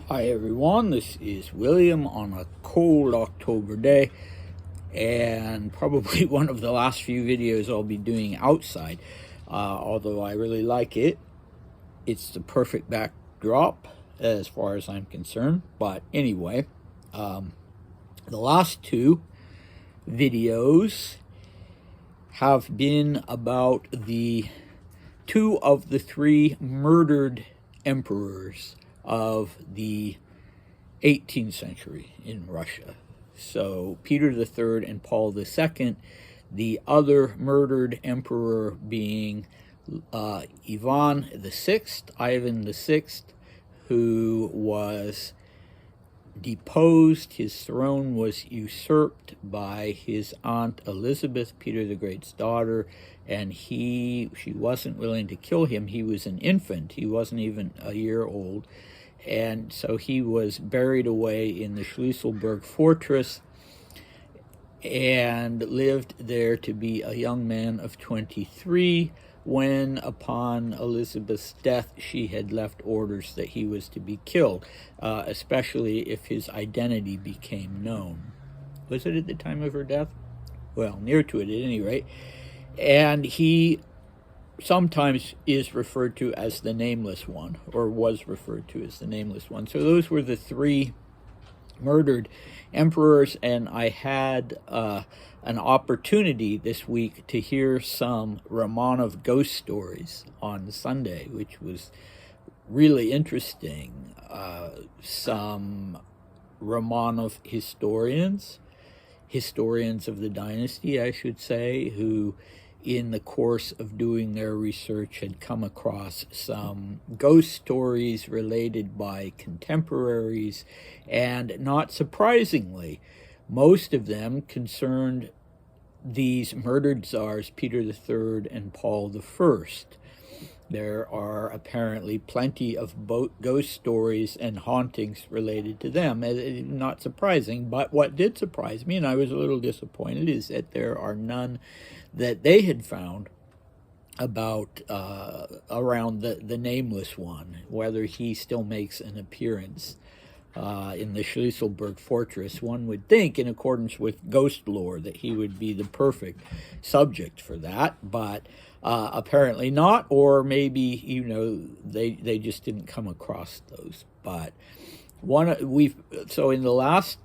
Hi everyone, this is William on a cold October day, and probably one of the last few videos I'll be doing outside, although I really like it. It's the perfect backdrop as far as I'm concerned. But anyway, the last two videos have been about the two of the three murdered emperors of the 18th century in Russia. So Peter III and Paul II, the other murdered emperor being Ivan VI, who was deposed. His throne was usurped by his aunt Elizabeth, Peter the Great's daughter, and she wasn't willing to kill him. He was an infant. He wasn't even a year old. And so he was buried away in the Schlüsselburg fortress and lived there to be a young man of 23 when, upon Elizabeth's death, she had left orders that he was to be killed, especially if his identity became known. Was it at the time of her death? Well, near to it at any rate. And he sometimes is referred to as the Nameless One, or was referred to as the Nameless One. So those were the three murdered emperors, and I had an opportunity this week to hear some Romanov ghost stories on Sunday, which was really interesting. Some Romanov historians of the Dynasty, I should say, who in the course of doing their research had come across some ghost stories related by contemporaries, and not surprisingly, most of them concerned these murdered czars, Peter III and Paul I. There are apparently plenty of ghost stories and hauntings related to them. Not surprising, but what did surprise me, and I was a little disappointed, is that there are none that they had found about around the Nameless One, whether he still makes an appearance in the Schlüsselburg fortress. One would think, in accordance with ghost lore, that he would be the perfect subject for that, but apparently not, or maybe, they just didn't come across those. But so in the last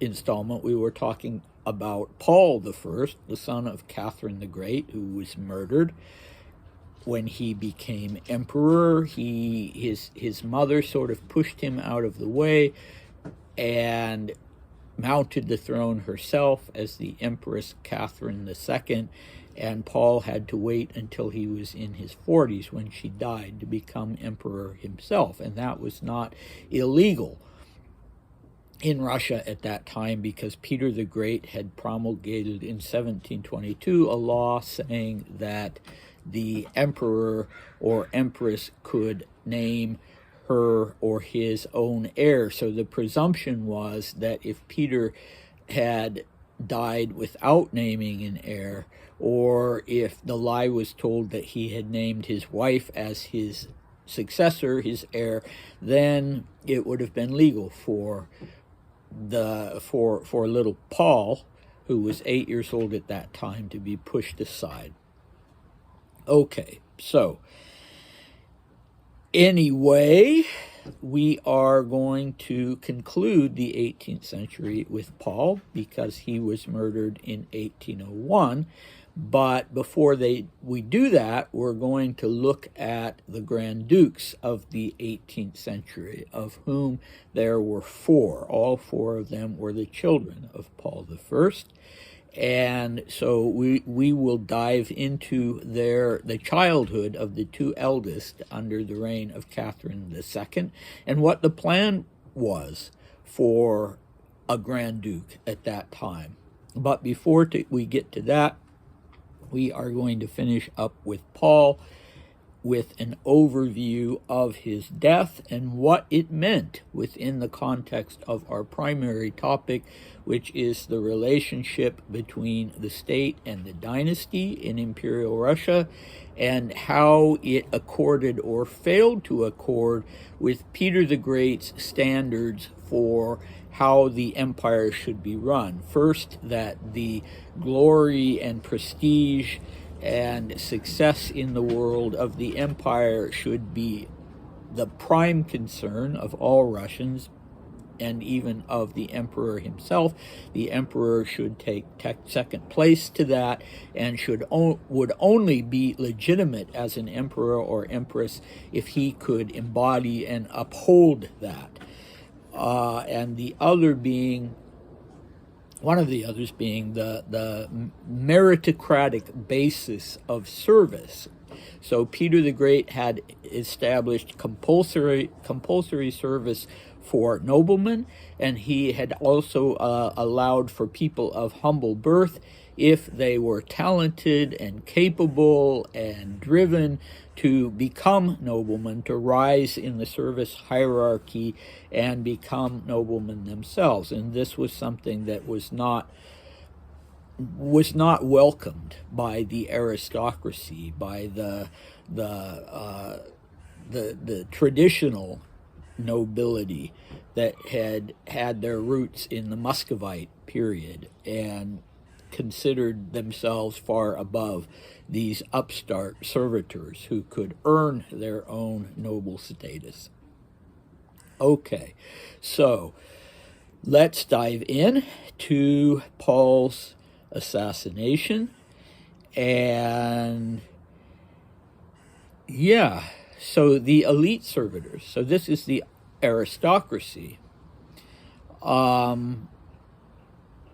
installment, we were talking about Paul I, the son of Catherine the Great, who was murdered when he became emperor. His mother sort of pushed him out of the way and mounted the throne herself as the Empress Catherine II, and Paul had to wait until he was in his 40s when she died to become emperor himself, and that was not illegal in Russia at that time, because Peter the Great had promulgated in 1722 a law saying that the emperor or empress could name her or his own heir. So the presumption was that if Peter had died without naming an heir, or if the lie was told that he had named his wife as his successor, his heir, then it would have been legal for little Paul, who was 8 years old at that time, to be pushed aside. Okay, so anyway, we are going to conclude the 18th century with Paul, because he was murdered in 1801. But before we do that, we're going to look at the Grand Dukes of the 18th century, of whom there were four. All four of them were the children of Paul I. And so we will dive into the childhood of the two eldest under the reign of Catherine II, and what the plan was for a Grand Duke at that time. But before we get to that, we are going to finish up with Paul with an overview of his death and what it meant within the context of our primary topic, which is the relationship between the state and the dynasty in Imperial Russia, and how it accorded or failed to accord with Peter the Great's standards for how the empire should be run. First, that the glory and prestige and success in the world of the empire should be the prime concern of all Russians, and even of the emperor himself. The emperor should take second place to that, and would only be legitimate as an emperor or empress if he could embody and uphold that. And the other being, one of the others being the meritocratic basis of service. So Peter the Great had established compulsory service for noblemen, and he had also allowed for people of humble birth, if they were talented and capable and driven, to become noblemen, to rise in the service hierarchy and become noblemen themselves. And this was something that was not welcomed by the aristocracy, by the traditional nobility that had their roots in the Muscovite period and considered themselves far above these upstart servitors who could earn their own noble status. Okay, so let's dive in to Paul's assassination. And yeah, so the elite servitors, so this is the aristocracy,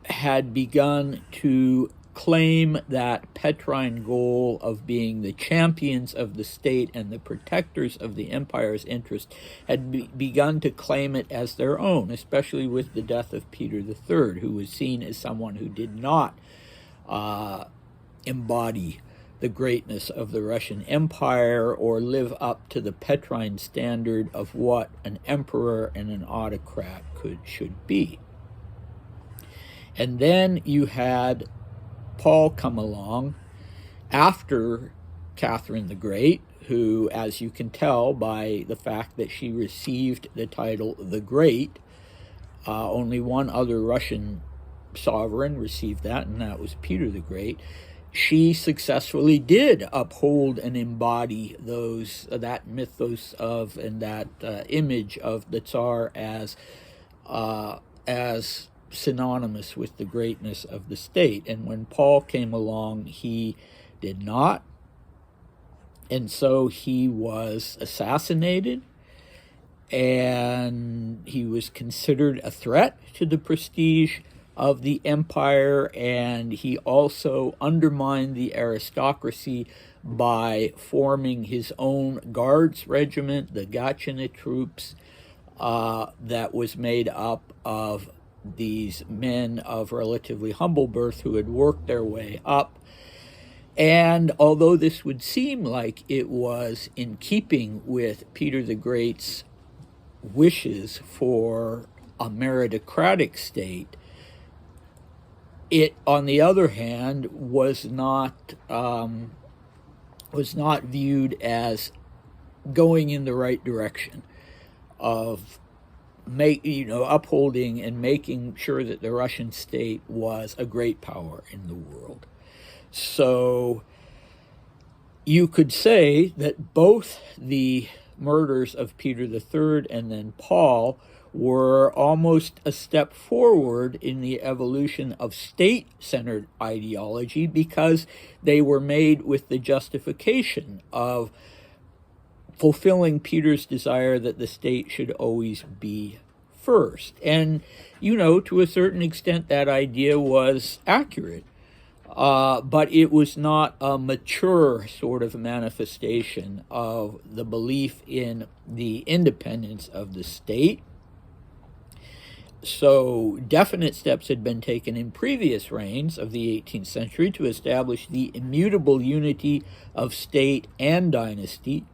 had begun to claim that Petrine goal of being the champions of the state and the protectors of the empire's interest, had begun to claim it as their own, especially with the death of Peter III, who was seen as someone who did not embody the greatness of the Russian Empire or live up to the Petrine standard of what an emperor and an autocrat should be. And then you had Paul come along after Catherine the Great, who, as you can tell by the fact that she received the title the Great, only one other Russian sovereign received that, and that was Peter the Great. She successfully did uphold and embody that mythos of and that image of the Tsar as synonymous with the greatness of the state. And when Paul came along, he did not, and so he was assassinated, and he was considered a threat to the prestige of the empire, and he also undermined the aristocracy by forming his own guards regiment, the Gatchina troops, that was made up of these men of relatively humble birth who had worked their way up. And although this would seem like it was in keeping with Peter the Great's wishes for a meritocratic state, it, on the other hand, was not viewed as going in the right direction of upholding and making sure that the Russian state was a great power in the world. So you could say that both the murders of Peter III and then Paul were almost a step forward in the evolution of state-centered ideology, because they were made with the justification of fulfilling Peter's desire that the state should always be first. And, to a certain extent, that idea was accurate. But it was not a mature sort of manifestation of the belief in the independence of the state. So definite steps had been taken in previous reigns of the 18th century to establish the immutable unity of state and dynasty,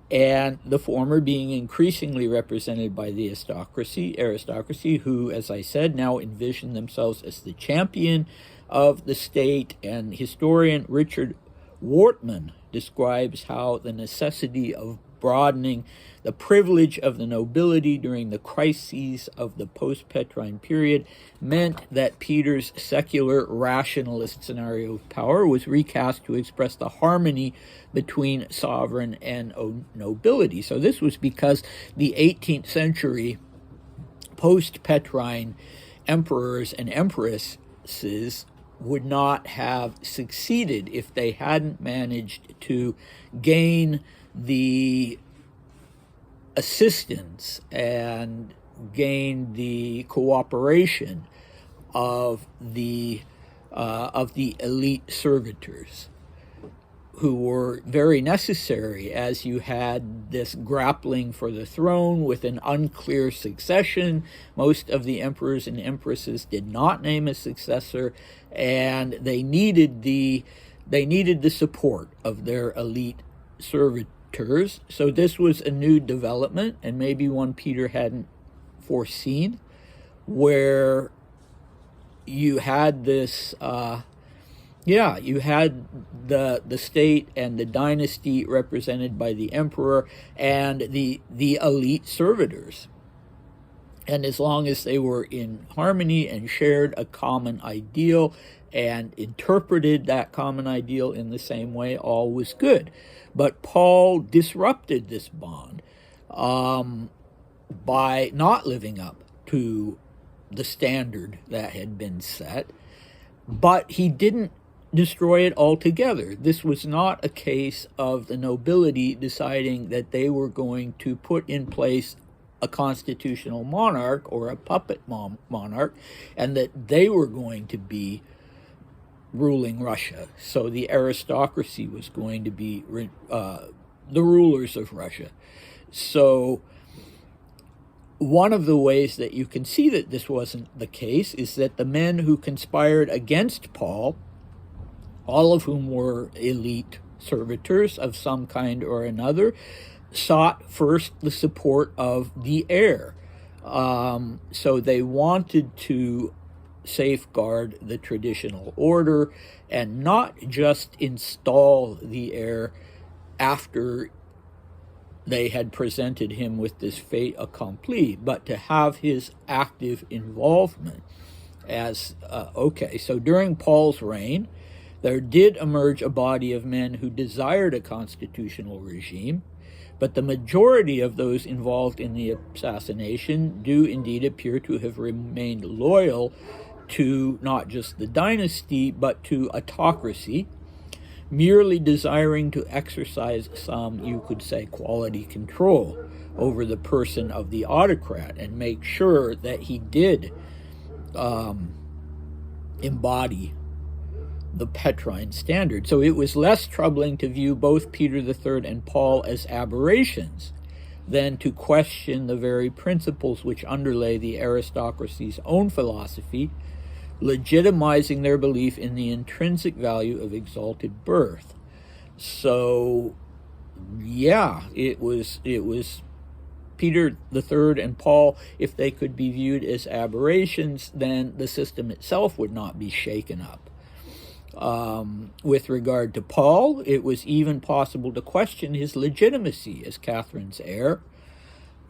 and the former being increasingly represented by the aristocracy, who, as I said, now envision themselves as the champion of the state. And historian Richard Wortman describes how the necessity of broadening the privilege of the nobility during the crises of the post-Petrine period meant that Peter's secular rationalist scenario of power was recast to express the harmony between sovereign and nobility. So this was because the 18th century post-Petrine emperors and empresses would not have succeeded if they hadn't managed to gain the assistance and gain the cooperation of the elite servitors, who were very necessary as you had this grappling for the throne with an unclear succession. Most of the emperors and empresses did not name a successor, and they needed the support of their elite servitors. So this was a new development, and maybe one Peter hadn't foreseen, where you had this you had the state and the dynasty represented by the emperor and the elite servitors. And as long as they were in harmony and shared a common ideal and interpreted that common ideal in the same way, all was good. But Paul disrupted this bond by not living up to the standard that had been set, but he didn't destroy it altogether. This was not a case of the nobility deciding that they were going to put in place a constitutional monarch or a puppet monarch, and that they were going to be ruling Russia. So the aristocracy was going to be the rulers of Russia. So one of the ways that you can see that this wasn't the case is that the men who conspired against Paul, all of whom were elite servitors of some kind or another, sought first the support of the heir. So they wanted to safeguard the traditional order and not just install the heir after they had presented him with this fait accompli, but to have his active involvement as, so during Paul's reign, there did emerge a body of men who desired a constitutional regime, but the majority of those involved in the assassination do indeed appear to have remained loyal to not just the dynasty, but to autocracy, merely desiring to exercise some, you could say, quality control over the person of the autocrat and make sure that he did embody the Petrine standard. So it was less troubling to view both Peter III and Paul as aberrations than to question the very principles which underlay the aristocracy's own philosophy, legitimizing their belief in the intrinsic value of exalted birth. So, yeah, it was Peter III and Paul. If they could be viewed as aberrations, then the system itself would not be shaken up. With regard to Paul, it was even possible to question his legitimacy as Catherine's heir.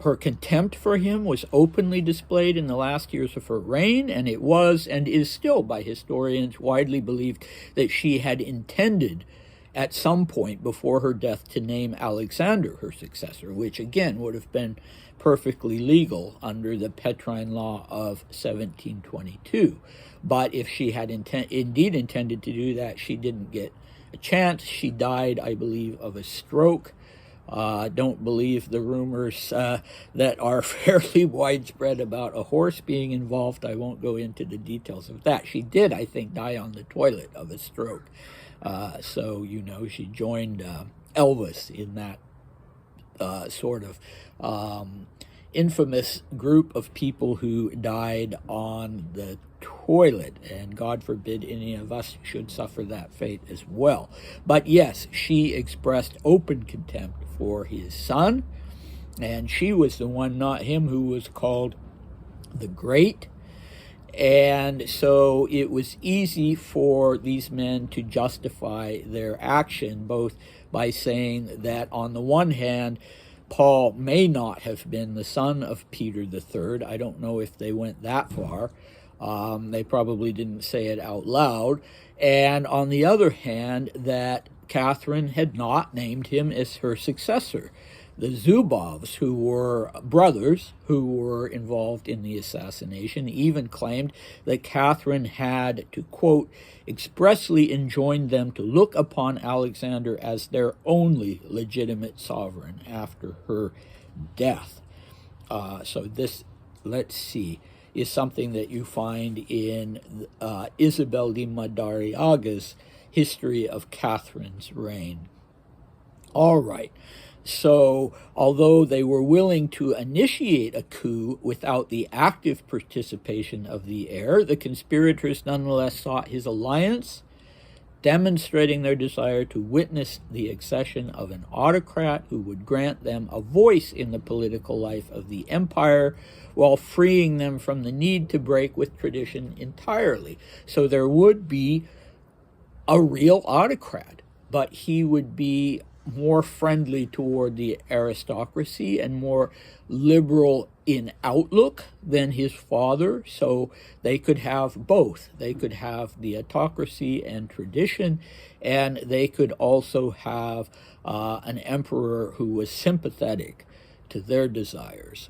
Her contempt for him was openly displayed in the last years of her reign, and it was and is still by historians widely believed that she had intended at some point before her death to name Alexander her successor, which again would have been perfectly legal under the Petrine law of 1722. But if she had indeed intended to do that, she didn't get a chance. She died, I believe, of a stroke. Don't believe the rumors that are fairly widespread about a horse being involved. I won't go into the details of that. She did, I think, die on the toilet of a stroke. So, she joined Elvis in that sort of infamous group of people who died on the toilet, and God forbid any of us should suffer that fate as well. But yes, she expressed open contempt for his son, and she was the one, not him, who was called the Great. And so it was easy for these men to justify their action, both by saying that on the one hand, Paul may not have been the son of Peter III. I don't know if they went that far. They probably didn't say it out loud. And on the other hand, that Catherine had not named him as her successor. The Zubovs, who were brothers who were involved in the assassination, even claimed that Catherine had to, quote, expressly enjoined them to look upon Alexander as their only legitimate sovereign after her death. So this, let's see, is something that you find in Isabel de Madariaga's History of Catherine's Reign. All right. So, although they were willing to initiate a coup without the active participation of the heir, the conspirators nonetheless sought his alliance, demonstrating their desire to witness the accession of an autocrat who would grant them a voice in the political life of the empire while freeing them from the need to break with tradition entirely. So there would be a real autocrat, but he would be more friendly toward the aristocracy and more liberal in outlook than his father, so they could have both. They could have the autocracy and tradition, and they could also have an emperor who was sympathetic to their desires.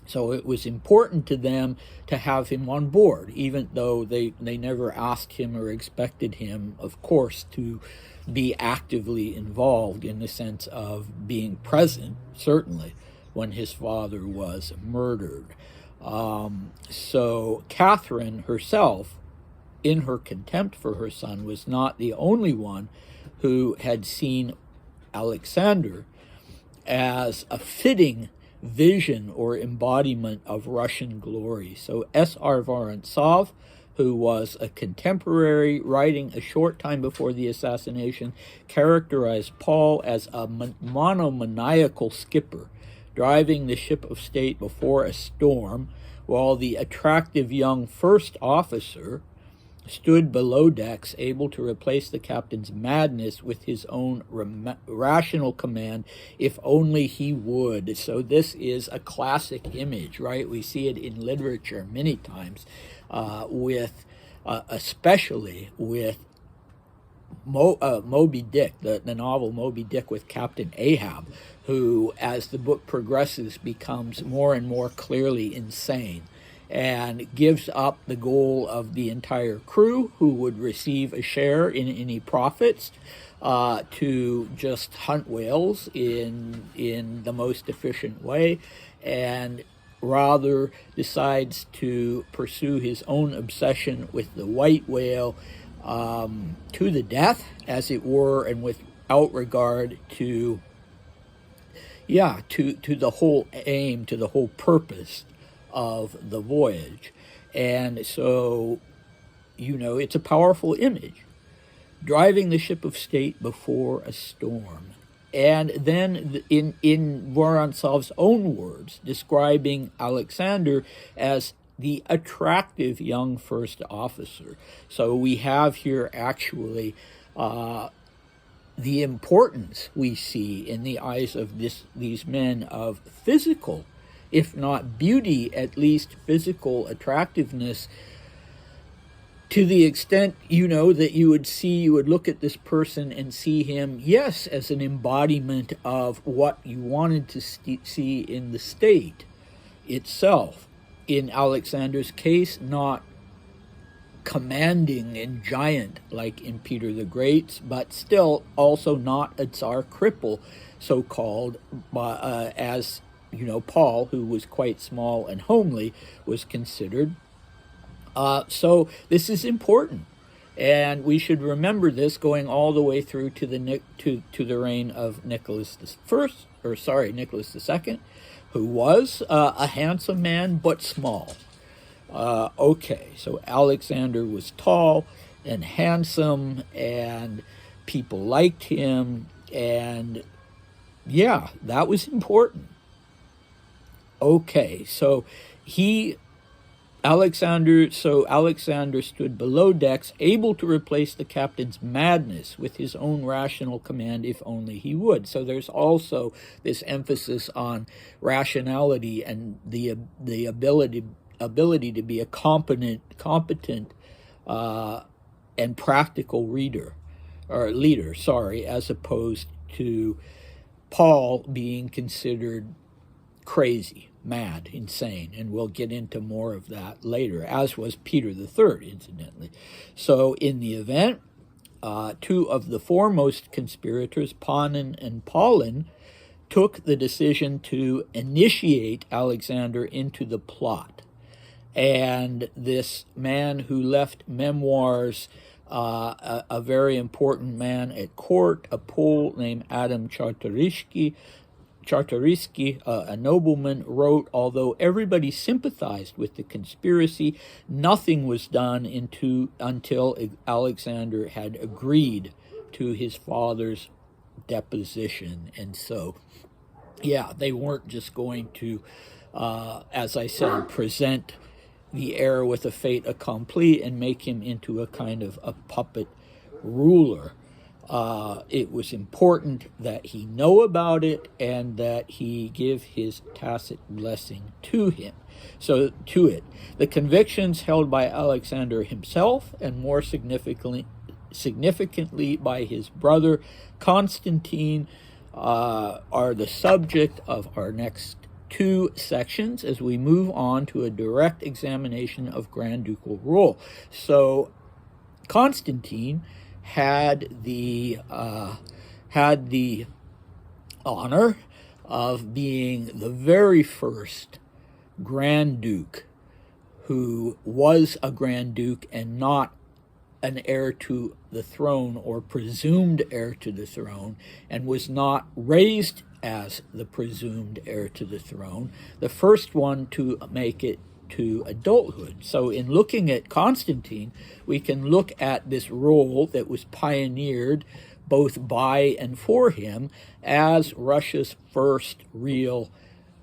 So it was important to them to have him on board, even though they never asked him or expected him, of course, to be actively involved in the sense of being present, certainly, when his father was murdered. So Catherine herself, in her contempt for her son, was not the only one who had seen Alexander as a fitting vision or embodiment of Russian glory. So S.R. Vorontsov, who was a contemporary, writing a short time before the assassination, characterized Paul as a monomaniacal skipper, driving the ship of state before a storm, while the attractive young first officer stood below decks, able to replace the captain's madness with his own rational command, if only he would. So this is a classic image, right? We see it in literature many times, especially with Moby Dick, the novel Moby Dick, with Captain Ahab, who, as the book progresses, becomes more and more clearly insane and gives up the goal of the entire crew, who would receive a share in any profits, to just hunt whales in the most efficient way, and rather decides to pursue his own obsession with the white whale to the death, as it were, and without regard to the whole aim, to the whole purpose of the voyage. And so, it's a powerful image, driving the ship of state before a storm. And then in Vorontsov's own words, describing Alexander as the attractive young first officer. So we have here actually the importance we see in the eyes of these men of physical, if not beauty, at least physical attractiveness, to the extent, that you would look at this person and see him, yes, as an embodiment of what you wanted to see in the state itself. In Alexander's case, not commanding and giant like in Peter the Great's, but still also not a Tsar cripple, so-called, as Paul, who was quite small and homely, was considered. So this is important, and we should remember this going all the way through to the reign of Nicholas II, who was a handsome man but small. Okay, so Alexander was tall and handsome, and people liked him, and yeah, that was important. Okay, so Alexander stood below decks, able to replace the captain's madness with his own rational command if only he would. So there's also this emphasis on rationality and the ability to be a competent and practical leader, as opposed to Paul being considered crazy, mad, insane, and we'll get into more of that later, as was Peter the Third, incidentally. So in the event, two of the foremost conspirators, Panin and Paulin, took the decision to initiate Alexander into the plot. And this man who left memoirs, a very important man at court, a Pole named Adam Czartoryski, a nobleman, wrote, although everybody sympathized with the conspiracy, nothing was done until Alexander had agreed to his father's deposition. And so, yeah, they weren't just going to, as I said, present the heir with a fait accompli and make him into a kind of a puppet ruler. It was important that he know about it and that he give his tacit blessing to it. The convictions held by Alexander himself, and more significantly by his brother Constantine, are the subject of our next two sections as we move on to a direct examination of Grand Ducal rule. So Constantine had the honor of being the very first Grand Duke who was a Grand Duke and not an heir to the throne or presumed heir to the throne, and was not raised as the presumed heir to the throne, the first one to make it to adulthood. So in looking at Constantine, we can look at this role that was pioneered both by and for him as Russia's first real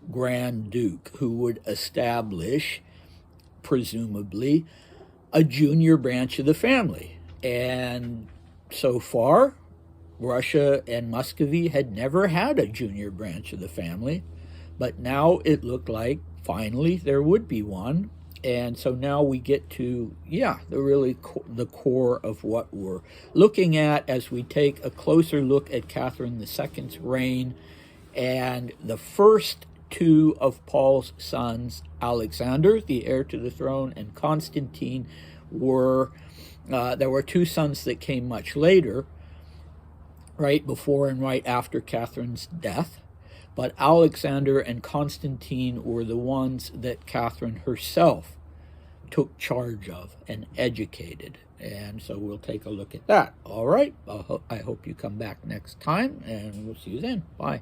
Grand Duke, who would establish, presumably, a junior branch of the family. And so far, Russia and Muscovy had never had a junior branch of the family, but now it looked like finally there would be one. And so now we get to, the core of what we're looking at as we take a closer look at Catherine II's reign. And the first two of Paul's sons, Alexander, the heir to the throne, and Constantine, there were two sons that came much later, right before and right after Catherine's death. But Alexander and Constantine were the ones that Catherine herself took charge of and educated. And so we'll take a look at that. All right. I hope you come back next time, and we'll see you then. Bye.